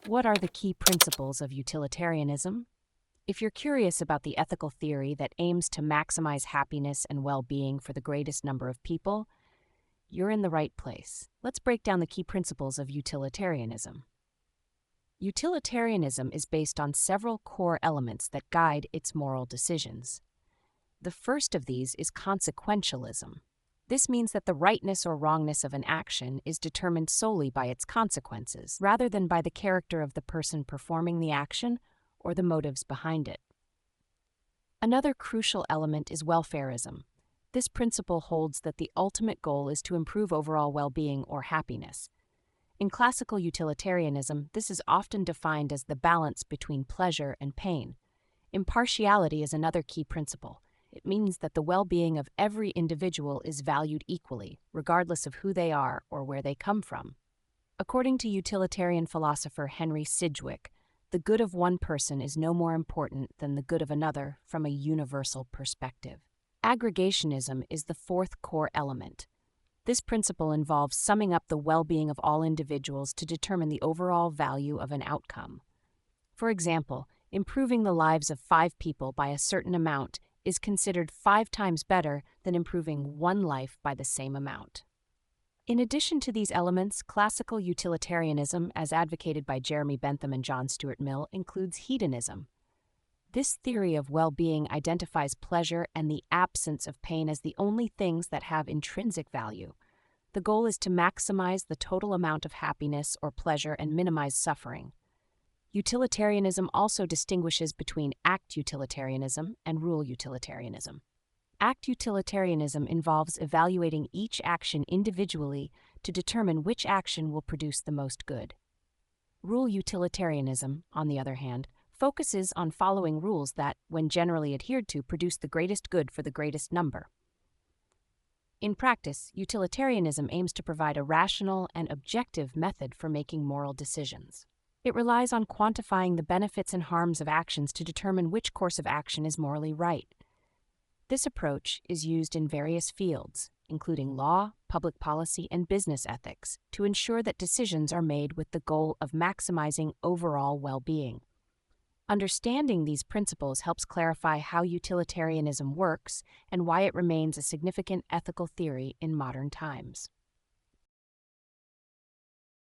What are the key principles of utilitarianism? If you're curious about the ethical theory that aims to maximize happiness and well-being for the greatest number of people, you're in the right place. Let's break down the key principles of utilitarianism. Utilitarianism is based on several core elements that guide its moral decisions. The first of these is consequentialism. This means that the rightness or wrongness of an action is determined solely by its consequences, rather than by the character of the person performing the action or the motives behind it. Another crucial element is welfarism. This principle holds that the ultimate goal is to improve overall well-being or happiness. In classical utilitarianism, this is often defined as the balance between pleasure and pain. Impartiality is another key principle. It means that the well-being of every individual is valued equally, regardless of who they are or where they come from. According to utilitarian philosopher Henry Sidgwick, the good of one person is no more important than the good of another from a universal perspective. Aggregationism is the fourth core element. This principle involves summing up the well-being of all individuals to determine the overall value of an outcome. For example, improving the lives of 5 people by a certain amount is considered 5 times better than improving one life by the same amount. In addition to these elements, classical utilitarianism, as advocated by Jeremy Bentham and John Stuart Mill, includes hedonism. This theory of well-being identifies pleasure and the absence of pain as the only things that have intrinsic value. The goal is to maximize the total amount of happiness or pleasure and minimize suffering. Utilitarianism also distinguishes between act utilitarianism and rule utilitarianism. Act utilitarianism involves evaluating each action individually to determine which action will produce the most good. Rule utilitarianism, on the other hand, focuses on following rules that, when generally adhered to, produce the greatest good for the greatest number. In practice, utilitarianism aims to provide a rational and objective method for making moral decisions. It relies on quantifying the benefits and harms of actions to determine which course of action is morally right. This approach is used in various fields, including law, public policy, and business ethics, to ensure that decisions are made with the goal of maximizing overall well-being. Understanding these principles helps clarify how utilitarianism works and why it remains a significant ethical theory in modern times.